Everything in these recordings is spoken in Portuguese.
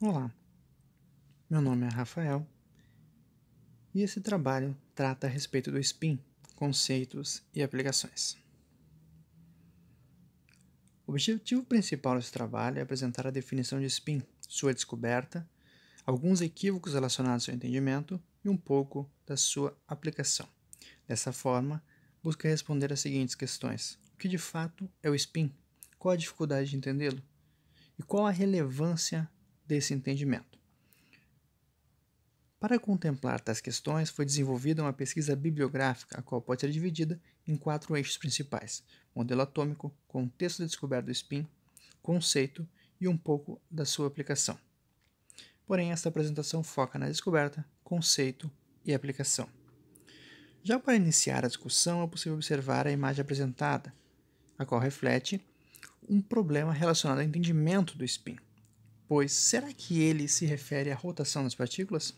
Olá, meu nome é Rafael e esse trabalho trata a respeito do spin, conceitos e aplicações. O objetivo principal desse trabalho é apresentar a definição de spin, sua descoberta, alguns equívocos relacionados ao entendimento e um pouco da sua aplicação. Dessa forma, busca responder as seguintes questões: o que de fato é o spin? Qual a dificuldade de entendê-lo? E qual a relevância desse entendimento? Para contemplar tais questões, foi desenvolvida uma pesquisa bibliográfica, a qual pode ser dividida em 4 eixos principais: modelo atômico, contexto da descoberta do spin, conceito e um pouco da sua aplicação. Porém, esta apresentação foca na descoberta, conceito e aplicação. Já para iniciar a discussão, é possível observar a imagem apresentada, a qual reflete um problema relacionado ao entendimento do spin. Pois, será que ele se refere à rotação das partículas?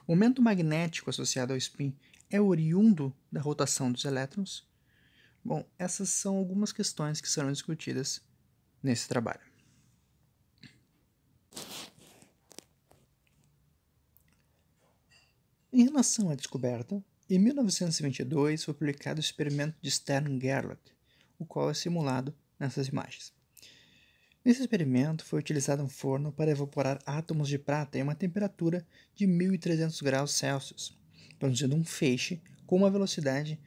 O momento magnético associado ao spin é oriundo da rotação dos elétrons? Bom, essas são algumas questões que serão discutidas nesse trabalho. Em relação à descoberta, em 1922 foi publicado o experimento de Stern-Gerlach, o qual é simulado nessas imagens. Nesse experimento foi utilizado um forno para evaporar átomos de prata em uma temperatura de 1300 graus Celsius, produzindo um feixe com uma velocidade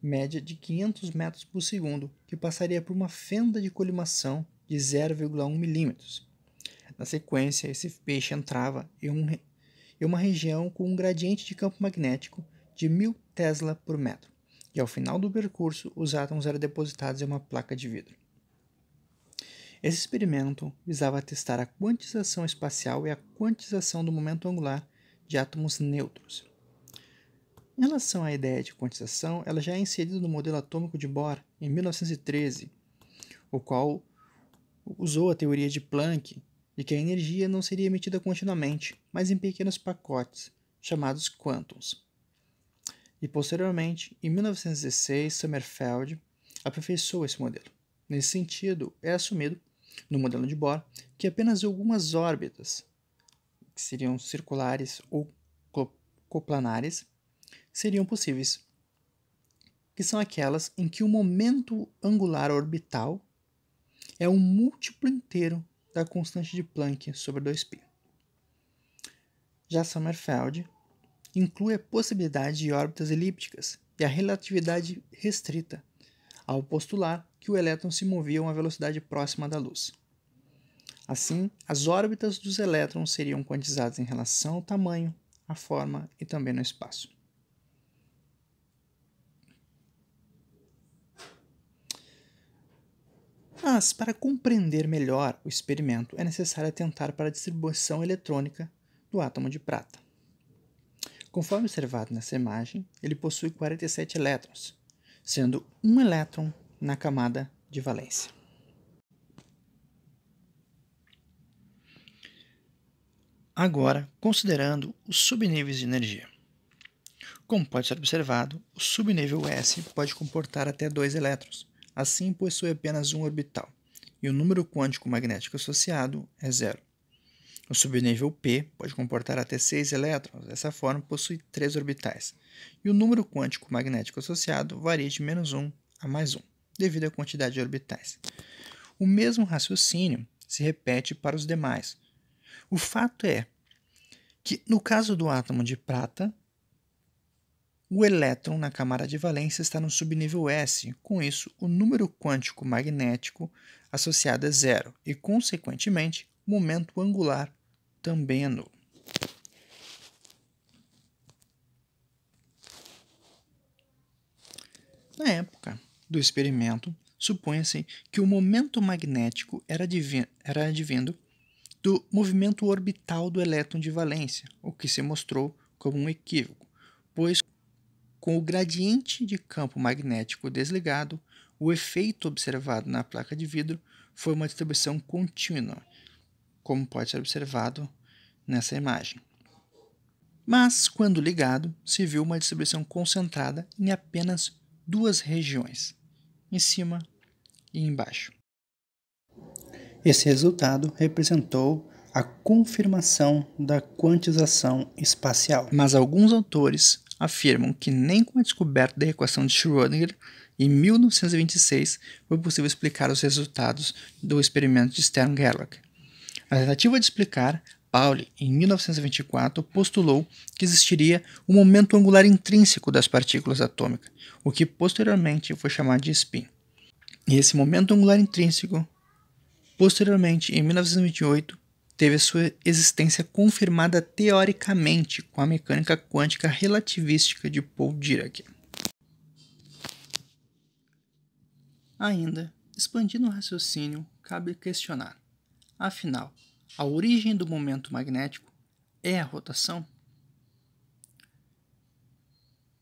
média de 500 metros por segundo, que passaria por uma fenda de colimação de 0,1 milímetros. Na sequência, esse feixe entrava em uma região com um gradiente de campo magnético de 1000 Tesla por metro, e ao final do percurso, os átomos eram depositados em uma placa de vidro. Esse experimento visava testar a quantização espacial e a quantização do momento angular de átomos neutros. Em relação à ideia de quantização, ela já é inserida no modelo atômico de Bohr, em 1913, o qual usou a teoria de Planck de que a energia não seria emitida continuamente, mas em pequenos pacotes, chamados quântons. E posteriormente, em 1916, Sommerfeld aperfeiçoou esse modelo. Nesse sentido, é assumido, no modelo de Bohr, que apenas algumas órbitas, que seriam circulares ou coplanares, seriam possíveis, que são aquelas em que o momento angular orbital é um múltiplo inteiro da constante de Planck sobre 2π. Já Sommerfeld inclui a possibilidade de órbitas elípticas e a relatividade restrita, ao postular que o elétron se movia a uma velocidade próxima da luz. Assim, as órbitas dos elétrons seriam quantizadas em relação ao tamanho, à forma e também no espaço. Mas, para compreender melhor o experimento, é necessário atentar para a distribuição eletrônica do átomo de prata. Conforme observado nessa imagem, ele possui 47 elétrons, sendo um elétron na camada de valência. Agora, considerando os subníveis de energia. Como pode ser observado, o subnível S pode comportar até 2 elétrons, assim possui apenas um orbital, e o número quântico magnético associado é 0. O subnível P pode comportar até 6 elétrons, dessa forma possui 3 orbitais, e o número quântico magnético associado varia de -1 a +1, devido à quantidade de orbitais. O mesmo raciocínio se repete para os demais. O fato é que, no caso do átomo de prata, o elétron na camada de valência está no subnível S, com isso o número quântico magnético associado é 0 e, consequentemente, o momento angular também é nulo. Na época do experimento, supunha-se que o momento magnético era advindo do movimento orbital do elétron de valência, o que se mostrou como um equívoco, pois com o gradiente de campo magnético desligado, o efeito observado na placa de vidro foi uma distribuição contínua, como pode ser observado nessa imagem. Mas, quando ligado, se viu uma distribuição concentrada em apenas 2 regiões, em cima e embaixo. Esse resultado representou a confirmação da quantização espacial. Mas alguns autores afirmam que nem com a descoberta da equação de Schrödinger, em 1926, foi possível explicar os resultados do experimento de Stern-Gerlach. Na tentativa de explicar, Pauli, em 1924, postulou que existiria um momento angular intrínseco das partículas atômicas, o que posteriormente foi chamado de spin. E esse momento angular intrínseco, posteriormente, em 1928, teve sua existência confirmada teoricamente com a mecânica quântica relativística de Paul Dirac. Ainda, expandindo o raciocínio, cabe questionar: afinal, a origem do momento magnético é a rotação?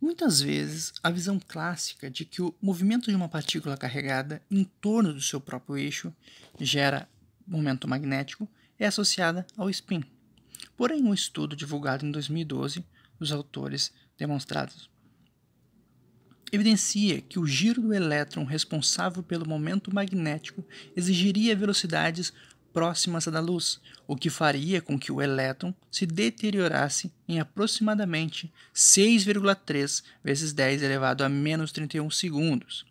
Muitas vezes, a visão clássica de que o movimento de uma partícula carregada em torno do seu próprio eixo gera momento magnético é associada ao spin. Porém, um estudo divulgado em 2012 dos autores demonstrados evidencia que o giro do elétron responsável pelo momento magnético exigiria velocidades próximas à da luz, o que faria com que o elétron se deteriorasse em aproximadamente 6,3 vezes 10 elevado a menos 31 segundos.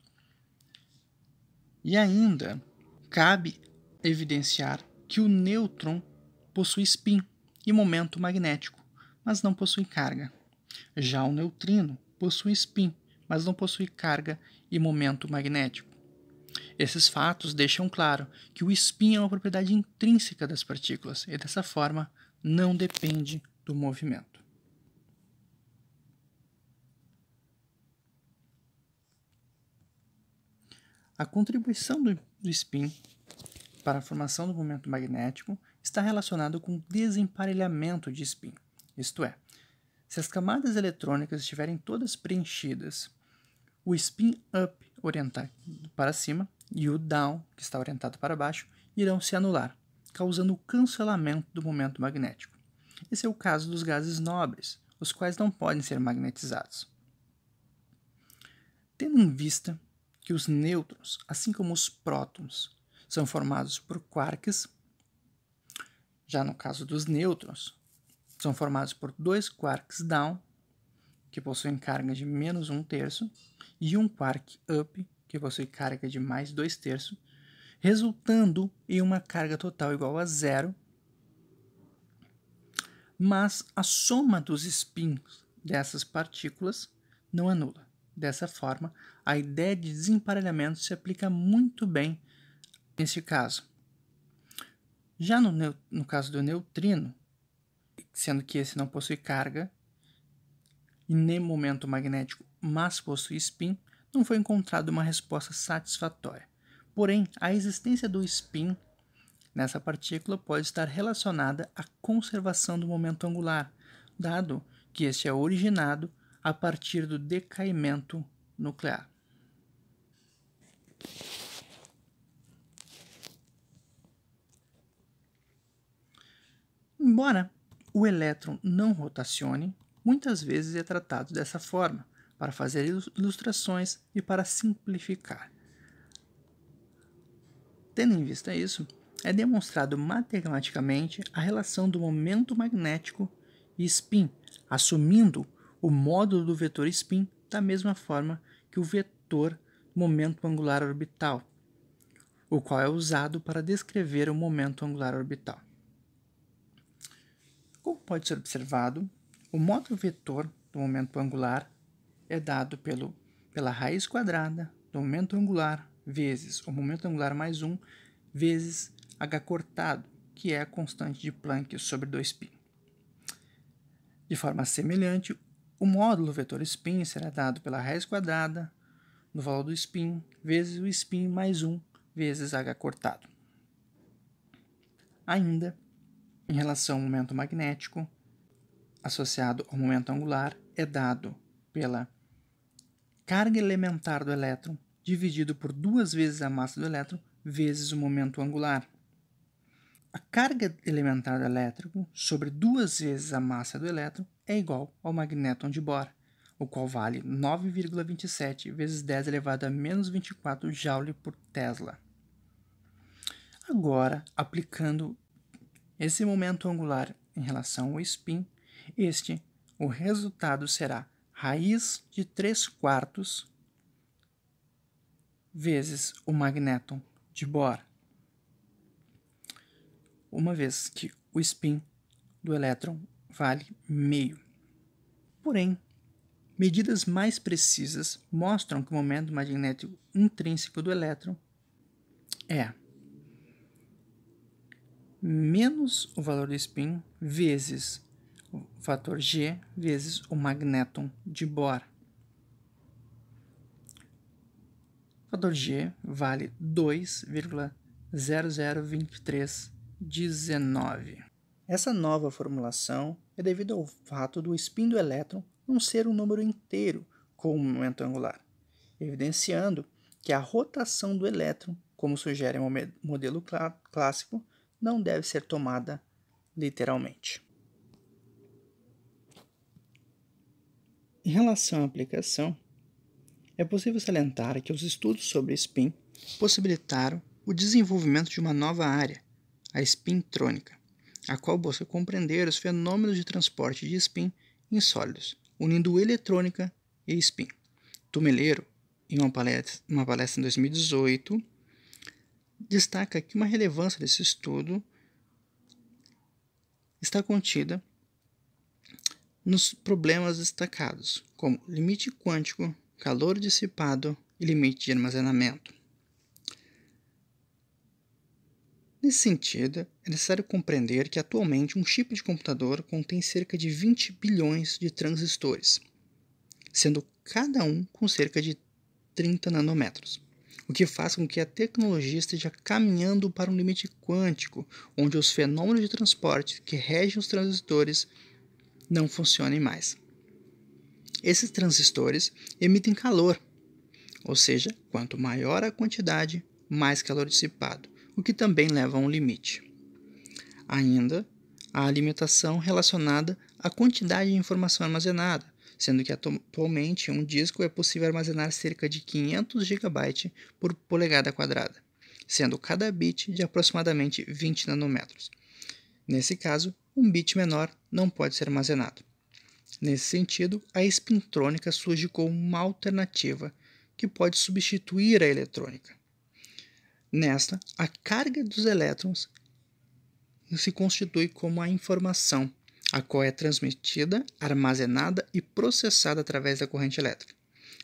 E ainda, cabe evidenciar que o nêutron possui spin e momento magnético, mas não possui carga. Já o neutrino possui spin, mas não possui carga e momento magnético. Esses fatos deixam claro que o spin é uma propriedade intrínseca das partículas e, dessa forma, não depende do movimento. A contribuição do spin para a formação do momento magnético está relacionado com o desemparelhamento de spin, isto é, se as camadas eletrônicas estiverem todas preenchidas, o spin up orientado para cima e o down, que está orientado para baixo, irão se anular, causando o cancelamento do momento magnético. Esse é o caso dos gases nobres, os quais não podem ser magnetizados. Tendo em vista que os nêutrons, assim como os prótons, são formados por quarks, já no caso dos nêutrons, são formados por dois quarks down, que possuem carga de menos 1/3, e um quark up, que possui carga de mais 2/3, resultando em uma carga total igual a 0, mas a soma dos spins dessas partículas não é nula. Dessa forma, a ideia de desemparelhamento se aplica muito bem nesse caso. Já no caso do neutrino, sendo que esse não possui carga e nem momento magnético, mas possui spin, não foi encontrada uma resposta satisfatória. Porém, a existência do spin nessa partícula pode estar relacionada à conservação do momento angular, dado que este é originado a partir do decaimento nuclear. Embora o elétron não rotacione, muitas vezes é tratado dessa forma, para fazer ilustrações e para simplificar. Tendo em vista isso, é demonstrado matematicamente a relação do momento magnético e spin, assumindo o módulo do vetor spin da mesma forma que o vetor momento angular orbital, o qual é usado para descrever o momento angular orbital. Como pode ser observado, o módulo vetor do momento angular é dado pela raiz quadrada do momento angular vezes o momento angular mais 1 vezes h cortado, que é a constante de Planck sobre 2π. De forma semelhante, o módulo vetor spin será dado pela raiz quadrada do valor do spin vezes o spin mais 1 vezes h cortado. Ainda, em relação ao momento magnético, associado ao momento angular, é dado pela carga elementar do elétron dividido por 2 vezes a massa do elétron vezes o momento angular. A carga elementar do elétron sobre 2 vezes a massa do elétron é igual ao magnéton de Bohr, o qual vale 9,27 vezes 10 elevado a menos 24 Joule por Tesla. Agora, aplicando esse momento angular em relação ao spin, o resultado será raiz de 3/4 vezes o magnéton de Bohr, uma vez que o spin do elétron vale meio. Porém, medidas mais precisas mostram que o momento magnético intrínseco do elétron é menos o valor do spin vezes o fator G vezes o magnéton de Bohr. O fator G vale 2,002319. Essa nova formulação é devido ao fato do spin do elétron não ser um número inteiro com o momento angular, evidenciando que a rotação do elétron, como sugere o modelo clássico, não deve ser tomada literalmente. Em relação à aplicação, é possível salientar que os estudos sobre spin possibilitaram o desenvolvimento de uma nova área, a spintrônica, a qual busca compreender os fenômenos de transporte de spin em sólidos, unindo eletrônica e spin. Tumeleiro, em uma palestra em 2018, destaca que uma relevância desse estudo está contida nos problemas destacados, como limite quântico, calor dissipado e limite de armazenamento. Nesse sentido, é necessário compreender que atualmente um chip de computador contém cerca de 20 bilhões de transistores, sendo cada um com cerca de 30 nanômetros, o que faz com que a tecnologia esteja caminhando para um limite quântico, onde os fenômenos de transporte que regem os transistores não funcionem mais. Esses transistores emitem calor, ou seja, quanto maior a quantidade, mais calor dissipado, o que também leva a um limite. Ainda, há a limitação relacionada à quantidade de informação armazenada, sendo que atualmente um disco é possível armazenar cerca de 500 GB por polegada quadrada, sendo cada bit de aproximadamente 20 nanômetros. Nesse caso, um bit menor não pode ser armazenado. Nesse sentido, a spintrônica surge como uma alternativa que pode substituir a eletrônica. Nesta, a carga dos elétrons se constitui como a informação, a qual é transmitida, armazenada e processada através da corrente elétrica.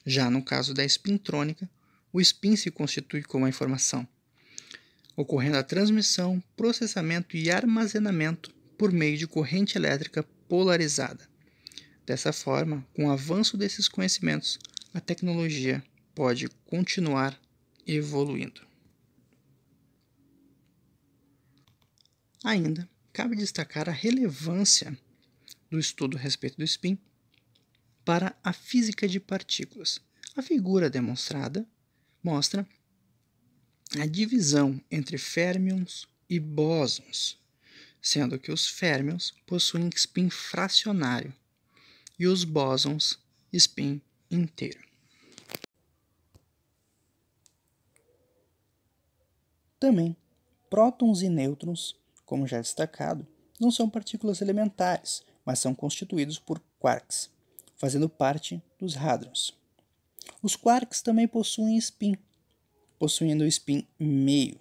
Já no caso da spintrônica, o spin se constitui como a informação, ocorrendo a transmissão, processamento e armazenamento por meio de corrente elétrica polarizada. Dessa forma, com o avanço desses conhecimentos, a tecnologia pode continuar evoluindo. Ainda, cabe destacar a relevância do estudo a respeito do spin para a física de partículas. A figura demonstrada mostra a divisão entre férmions e bósons, sendo que os férmions possuem spin fracionário e os bósons spin inteiro. Também, prótons e nêutrons, como já destacado, não são partículas elementares, mas são constituídos por quarks, fazendo parte dos hadrons. Os quarks também possuem spin, possuindo o spin meio.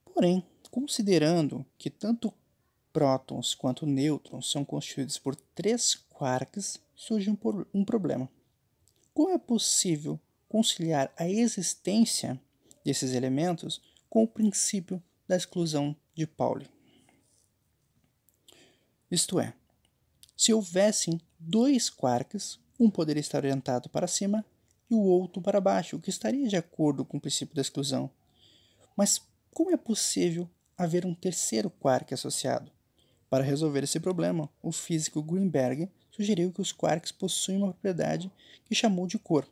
Porém, considerando que tanto prótons quanto nêutrons são constituídos por 3 quarks, surge um problema. Como é possível conciliar a existência desses elementos com o princípio da exclusão de Pauli? Isto é, se houvessem 2 quarks, um poderia estar orientado para cima e o outro para baixo, o que estaria de acordo com o princípio da exclusão. Mas como é possível haver um terceiro quark associado? Para resolver esse problema, o físico Greenberg sugeriu que os quarks possuem uma propriedade que chamou de cor.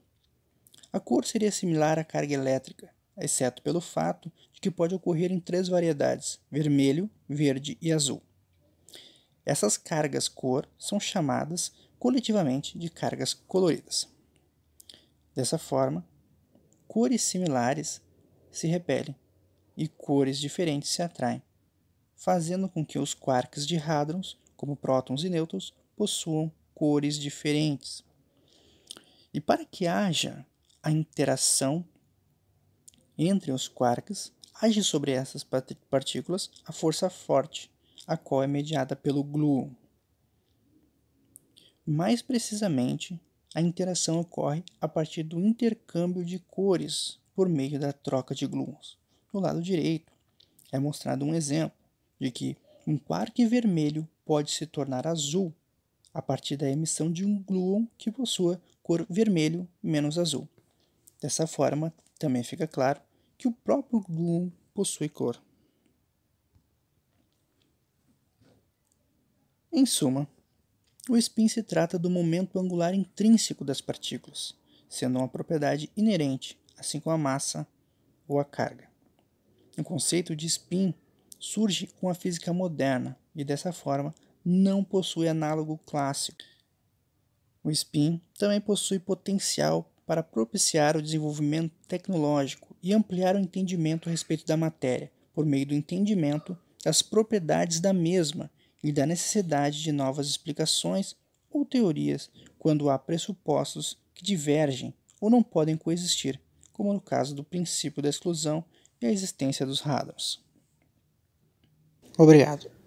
A cor seria similar à carga elétrica, exceto pelo fato de que pode ocorrer em 3 variedades: vermelho, verde e azul. Essas cargas cor são chamadas coletivamente de cargas coloridas. Dessa forma, cores similares se repelem, e cores diferentes se atraem, fazendo com que os quarks de hadrons, como prótons e nêutrons, possuam cores diferentes. E para que haja a interação entre os quarks, age sobre essas partículas a força forte, a qual é mediada pelo gluon. Mais precisamente, a interação ocorre a partir do intercâmbio de cores por meio da troca de gluons. No lado direito, é mostrado um exemplo de que um quark vermelho pode se tornar azul a partir da emissão de um gluon que possua cor vermelho menos azul. Dessa forma, também fica claro que o próprio gluon possui cor. Em suma, o spin se trata do momento angular intrínseco das partículas, sendo uma propriedade inerente, assim como a massa ou a carga. O conceito de spin surge com a física moderna e, dessa forma, não possui análogo clássico. O spin também possui potencial para propiciar o desenvolvimento tecnológico e ampliar o entendimento a respeito da matéria, por meio do entendimento das propriedades da mesma e da necessidade de novas explicações ou teorias quando há pressupostos que divergem ou não podem coexistir, como no caso do princípio da exclusão e a existência dos hadrons. Obrigado.